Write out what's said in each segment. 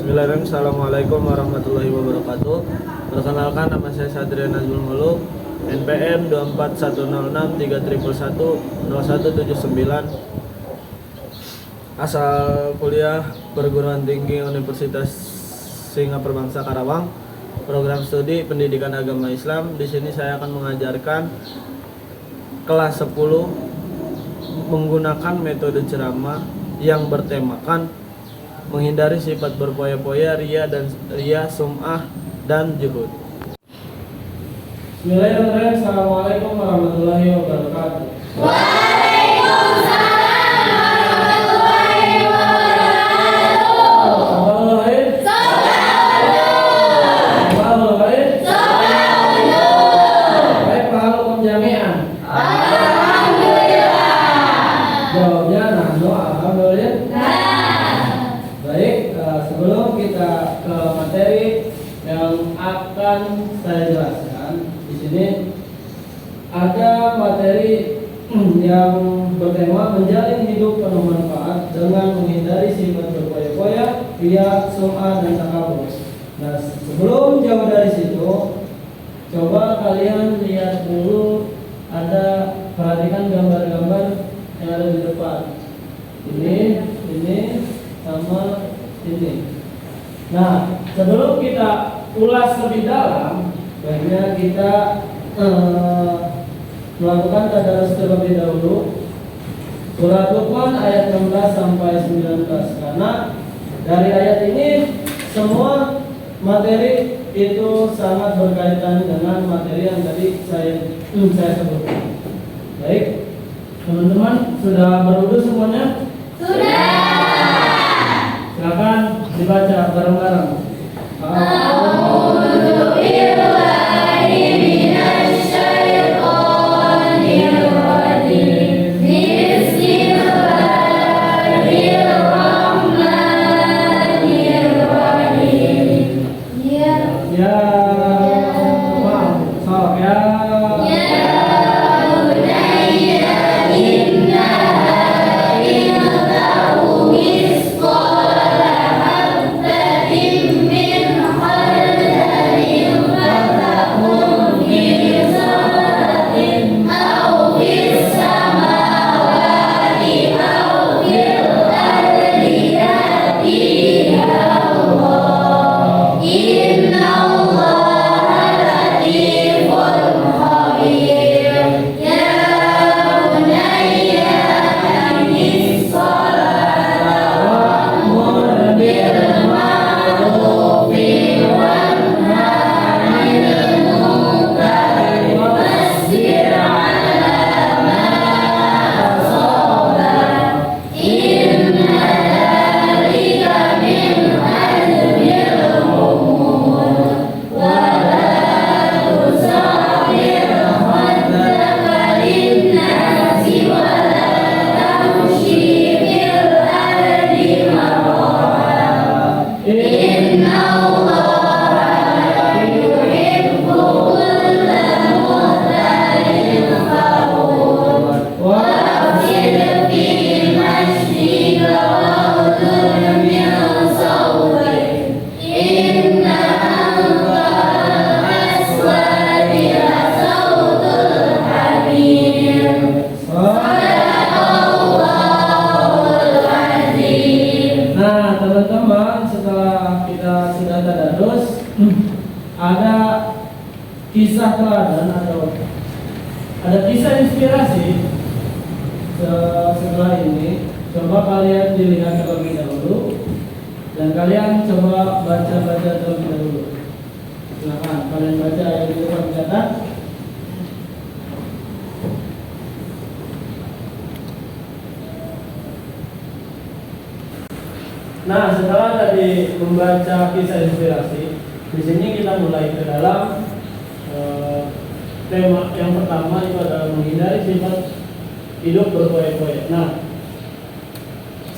Bismillahirrahmanirrahim. Assalamualaikum warahmatullahi wabarakatuh. Perkenalkan, nama saya Sadrian Nazmul Muluk, NPM 24106311179, asal kuliah perguruan tinggi Universitas Singapura Bangsa Karawang, program studi pendidikan agama Islam. Di sini saya akan mengajarkan kelas 10 menggunakan metode ceramah yang bertemakan menghindari sifat berpoya-poya, ria, sum'ah, dan juhud. Bismillahirrahmanirrahim. Assalamualaikum warahmatullahi wabarakatuh. Sebelum kita ke materi yang akan saya jelaskan, di sini ada materi yang bertema menjalin hidup penuh manfaat dengan menghindari sifat berpoya-poya, ria, sum'ah, dan takabur. Nah, sebelum jauh dari situ, coba kalian lihat dulu, perhatikan gambar-gambar yang ada di depan. Ini sama ini. Nah, sebelum kita ulas lebih dalam, baiknya kita melakukan tadarus terlebih dahulu. Surat Luqman ayat 16 sampai 19. Karena dari ayat ini semua materi itu sangat berkaitan dengan materi yang tadi saya sebutkan. Baik, teman-teman sudah berwudu semuanya? Sudah. Silakan dibaca bareng-bareng. A'udzu billahi minasy syaithanir rajim. Bismillahirrahmanirrahim. Ya, maaf, salah ya. Ada kisah teladan atau ada kisah inspirasi setelah ini. Coba kalian dilihat terlebih dahulu dan kalian coba baca-baca terlebih dahulu. Silakan kalian baca yang di depan catat. Nah, setelah tadi membaca kisah inspirasi, di sini kita mulai ke dalam tema yang pertama, itu adalah menghindari sifat hidup berpoya-poya. Nah,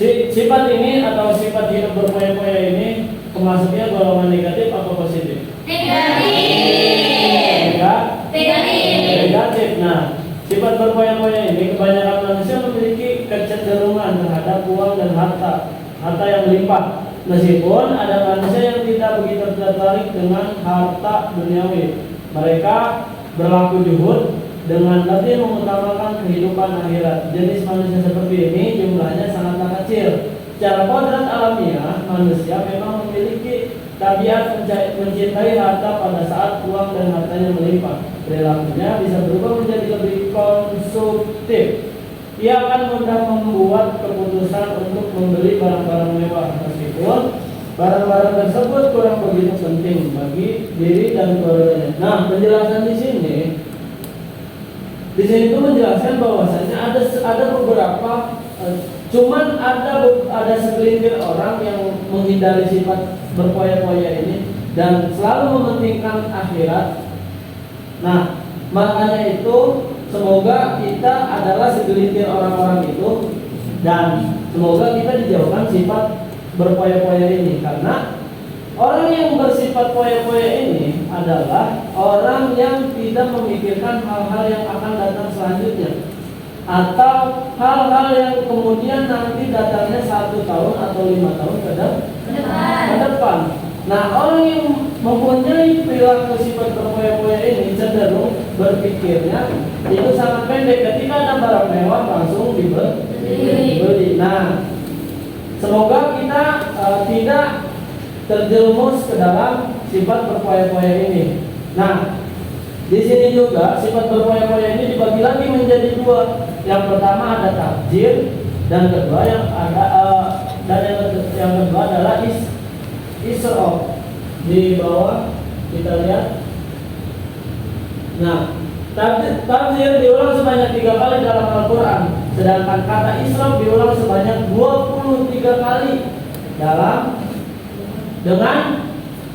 sifat ini atau sifat hidup berpoya-poya ini termasuknya golongan negatif atau positif? Negatif. Negatif. Nah, sifat berpoya-poya ini kebanyakan manusia memiliki kecenderungan terhadap uang dan harta yang melimpah. Meskipun ada manusia yang tidak begitu tertarik dengan harta duniawi, mereka berlaku juhud dengan lebih mengutamakan kehidupan akhirat. Jenis manusia seperti ini jumlahnya sangatlah kecil. Secara kodrat alamiah, manusia memang memiliki tabiat mencintai harta pada saat uang dan hartanya melimpah. Perilakunya bisa berubah menjadi lebih konsumtif. Ia akan mudah membuat keputusan untuk membeli barang-barang mewah, meskipun barang-barang tersebut kurang begitu penting bagi diri dan keluarganya. Nah, penjelasan di sini itu menjelaskan bahwasanya ada beberapa, cuman ada segelintir orang yang menghindari sifat berpoya-poya ini dan selalu mementingkan akhirat. Nah, makanya itu semoga kita adalah segelintir orang-orang itu, dan semoga kita dijauhkan sifat berpoya-poya ini, karena orang yang bersifat poya-poya ini adalah orang yang tidak memikirkan hal-hal yang akan datang selanjutnya, atau hal-hal yang kemudian nanti datangnya 1 tahun atau 5 tahun ke depan. Nah, orang yang mempunyai perilaku sifat berpoya-poya ini cenderung berpikirnya itu sangat pendek. Ketika ada barang mewah langsung dibeli. Nah, semoga kita tidak terjerumus ke dalam sifat berpoya-poya ini. Nah, di sini juga sifat berpoya-poya ini dibagi lagi menjadi 2. Yang pertama ada takjir, dan kedua yang kedua adalah israf. Di bawah kita lihat. Nah, takjir diulang sebanyak 3 kali dalam Al-Quran, sedangkan kata israf diulang sebanyak 23 kali dengan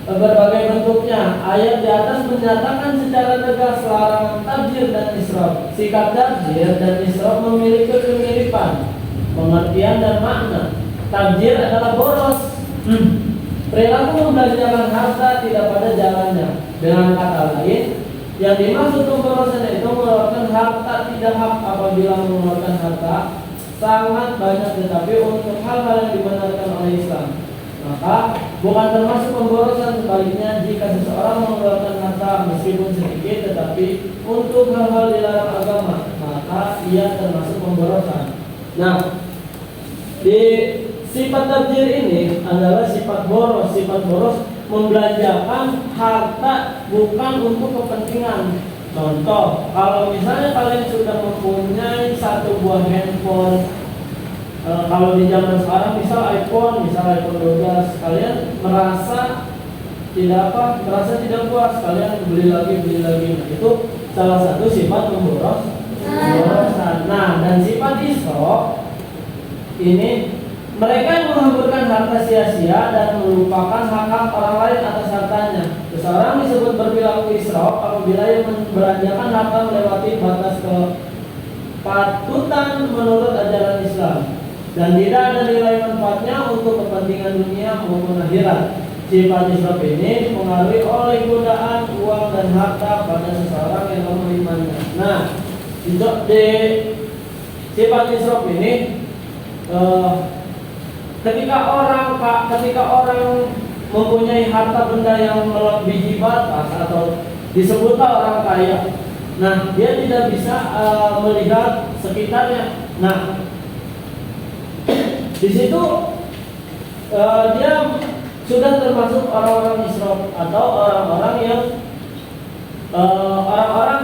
berbagai bentuknya. Ayat di atas menyatakan secara tegas larangan takjir dan israf. Sikap takjir dan israf memiliki kemiripan pengertian dan makna. Takjir adalah boros, perilaku membelanjakan harta tidak pada jalannya. Dengan kata lain, yang dimaksud pemborosan itu mengeluarkan harta tidak hak. Apabila mengeluarkan harta sangat banyak tetapi untuk hal-hal yang dibenarkan oleh Islam, maka bukan termasuk pemborosan. Sebaliknya, jika seseorang mengeluarkan harta meskipun sedikit tetapi untuk hal-hal dilarang agama, maka ia termasuk pemborosan. Nah, di sifat takjir ini adalah sifat boros. Sifat boros membelanjakan harta bukan untuk kepentingan. Contoh, kalau misalnya kalian sudah mempunyai 1 buah handphone, kalau di zaman sekarang misal iPhone 12, kalian merasa tidak puas, kalian beli lagi. Nah, itu salah satu sifat pemborosan. Nah, dan sifat israf ini, mereka yang menghamburkan harta sia-sia dan melupakan hak-hak orang lain atas hartanya. Seseorang disebut berperilaku israf apabila ia membelanjakan harta melewati batas kepatutan menurut ajaran Islam dan tidak ada nilai manfaatnya untuk kepentingan dunia maupun akhirat. Sifat israf ini dipengaruhi oleh godaan uang dan harta pada seseorang yang menerimanya. Nah, di sifat israf ini, ketika orang mempunyai harta benda yang melebihi batas atau disebutlah orang kaya, nah dia tidak bisa melihat sekitarnya. Nah, di situ dia sudah termasuk orang-orang israf atau orang-orang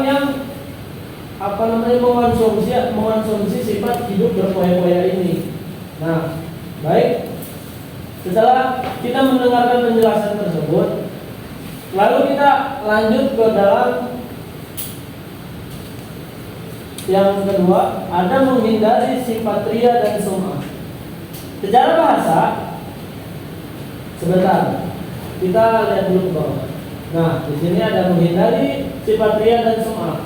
yang mengonsumsi sifat hidup berpoya-poya ini. Nah, baik. Setelah kita mendengarkan penjelasan tersebut, lalu kita lanjut ke dalam yang kedua, ada menghindari sifat ria dan sum'ah. Secara bahasa, sebentar, kita lihat dulu ke bawah. Nah, di sini ada menghindari sifat ria dan sum'ah.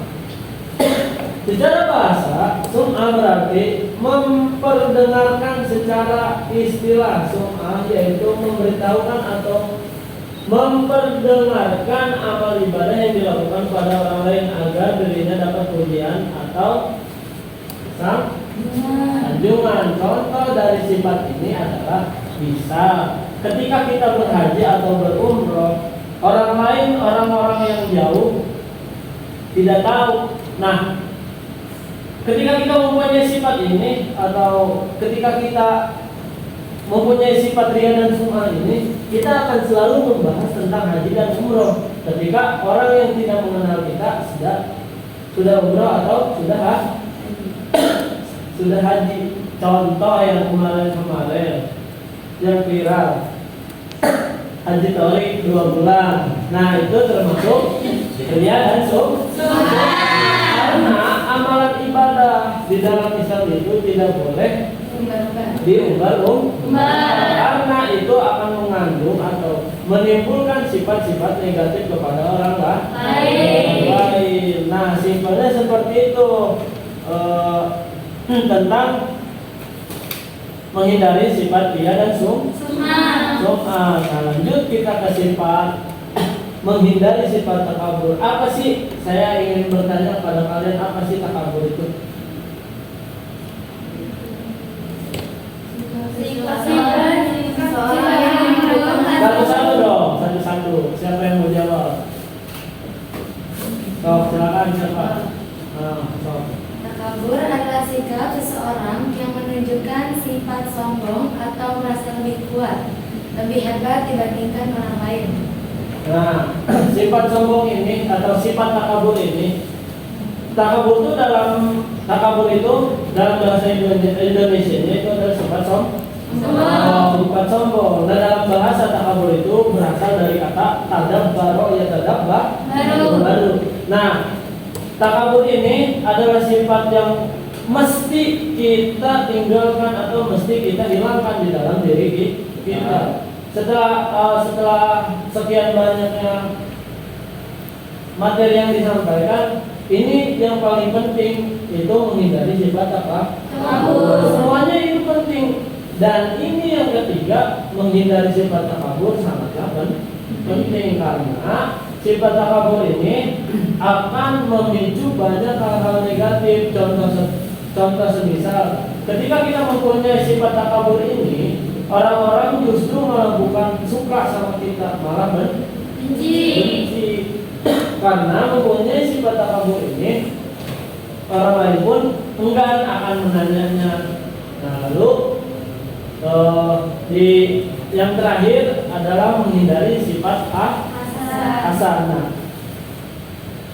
Secara bahasa, sum'ah berarti memperdengarkan secara istilah. Sum'ah yaitu memberitahukan atau memperdengarkan amal ibadah yang dilakukan pada orang lain agar dirinya dapat pujian atau sanjungan. Contoh dari sifat ini adalah bisa ketika kita berhaji atau berumroh, orang lain, orang-orang yang jauh tidak tahu. Nah, ketika kita mempunyai sifat ini, atau ketika kita mempunyai sifat riya dan sum'ah ini, kita akan selalu membahas tentang haji dan umroh. Ketika orang yang tidak mengenal kita sudah umroh atau sudah haji. Contoh yang kemarin yang viral, haji tarik 2 bulan. Nah, itu termasuk riya dan sum'ah. Karena amalan ibadah di dalam Islam itu tidak boleh diumbar-umbar, karena itu akan mengandung atau menimbulkan sifat-sifat negatif kepada orang lain. Nah, simpelnya seperti itu, tentang menghindari sifat riya dan sum'ah. Nah, lanjut kita ke sifat menghindari sifat takabur. Apa sih? Saya ingin bertanya pada kalian, apa sih takabur itu? Satu-satu dong, satu-satu. Siapa yang mau jawab? Silakan siapa? Takabur adalah sikap seseorang yang menunjukkan sifat sombong atau merasa lebih kuat, lebih hebat dibandingkan orang lain. Nah, sifat sombong ini atau sifat takabur ini, takabur itu dalam bahasa Indonesia itu adalah sifat sombong. Sifat sombong. Dan dalam bahasa takabur itu berasal dari kata tadabbaro, ya baru. Nah, takabur ini adalah sifat yang mesti kita tinggalkan atau mesti kita hilangkan di dalam diri kita. Setelah sekian banyaknya materi yang disampaikan, ini yang paling penting itu menghindari sifat takabur. Semuanya itu penting. Dan ini yang ketiga, menghindari sifat takabur sangatlah penting, karena sifat takabur ini akan memicu banyak hal-hal negatif. Contoh semisal, ketika kita mempunyai sifat takabur ini, orang-orang justru malah bukan suka sama kita, malah benci. Karena mempunyai sifat takabur ini, orang lain pun enggan akan menanyanya. Nah, lalu yang terakhir adalah menghindari sifat hasanah.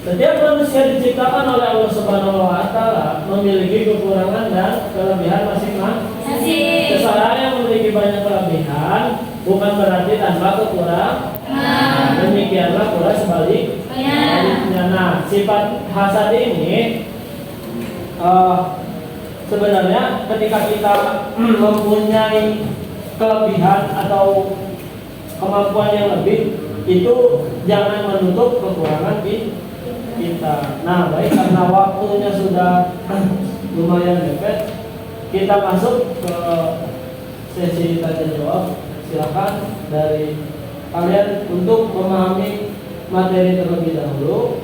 Setiap manusia diciptakan oleh Allah Subhanahu wa Ta'ala memiliki kekurangan dan kelebihan masing-masing. Seseorang yang memiliki banyak kelebihan bukan berarti tanpa kekurangan. Demikianlah pula sebaliknya. Nah, sifat hasad ini sebenarnya ketika kita mempunyai kelebihan atau kemampuan yang lebih, itu jangan menutup kekurangan kita. Nah, baik, karena waktunya sudah lumayan mepet, kita masuk ke sesi tanya jawab. Silakan dari kalian untuk memahami materi terlebih dahulu.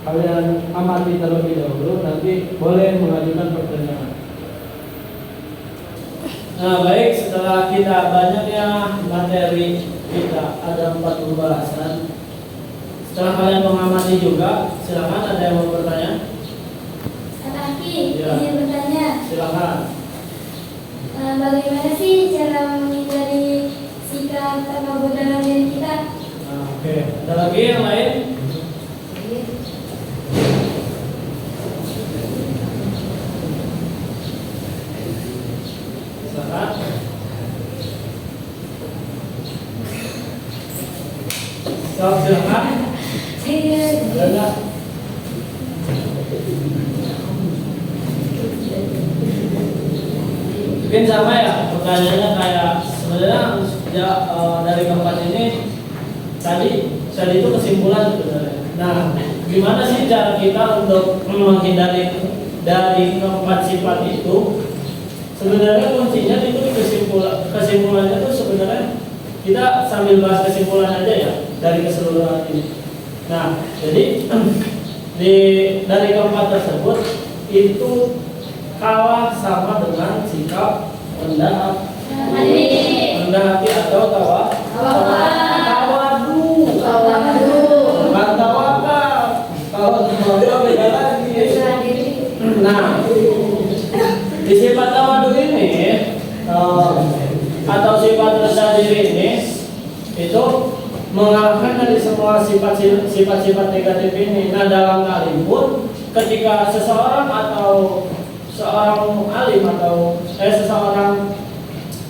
Kalian amati terlebih dahulu, nanti boleh mengajukan pertanyaan. Nah, baik, setelah kita banyaknya materi, kita ada 4 pembahasan. Setelah kalian mengamati juga, silakan ada yang mau bertanya. Izin bertanya. Silakan. Bagaimana sih cara menghindari sikap takabur dalam diri kita? Nah, oke. Ada lagi yang lain? Silakan. Mungkin sama ya, pertanyaannya kayak sebenarnya dari keempat ini tadi itu kesimpulan sebenarnya. Nah, gimana sih cara kita untuk menghindari dari keempat sifat itu? Sebenarnya kuncinya itu kesimpulannya itu sebenarnya kita sambil bahas kesimpulan aja ya dari keseluruhan ini. Nah, jadi dari keempat tersebut itu kalah sama dengan sikap rendah rendah hati atau tawadu. Bukan tawakal. Kalau tawakal beda lagi. Nah, di sifat tawadu ini atau sifat rendah diri ini itu mengalahkan dari semua sifat-sifat negatif ini. Nah, dalam kalimat ketika seseorang atau seorang alim atau seseorang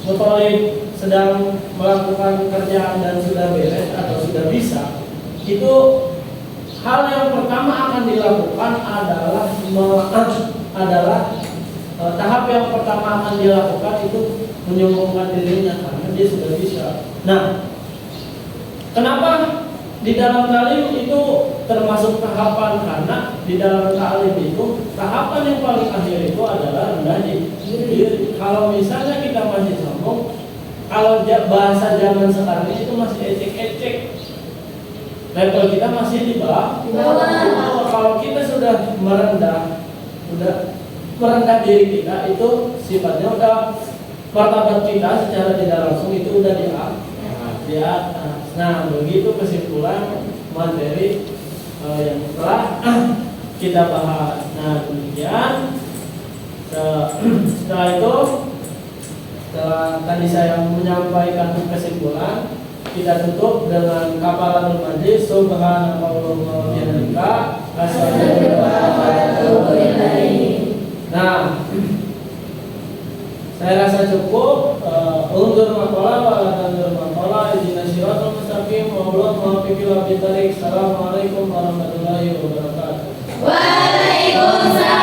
mutolib sedang melakukan pekerjaan dan sudah beres atau sudah bisa, itu hal yang pertama akan dilakukan adalah tahap yang pertama akan dilakukan itu menyombongkan dirinya karena dia sudah bisa. Nah, kenapa di dalam talim itu termasuk tahapan? Karena di dalam talim itu tahapan yang paling akhir itu adalah rendah diri. Kalau misalnya kita masih sombong, kalau bahasa zaman sekarang ini itu masih ecek-ecek, level kita masih di bawah. Kalau kita sudah merendah diri kita, itu sifatnya udah martabat kita secara tidak langsung itu udah di atas. Nah, begitu kesimpulan materi yang telah kita bahas. Nah, demikian. Setelah itu, setelah tadi saya menyampaikan kesimpulan, kita tutup dengan kafaratul majlis. Subhanallah wa bihamdika asyhadu an la ilaha illa anta. Nah, saya rasa cukup. Undur maqala wa la tandur maqala ihdinas siratal mustaqim wa la muwaffiqil ila bittarik. Assalamualaikum warahmatullahi wabarakatuh. Waalaikumsalam.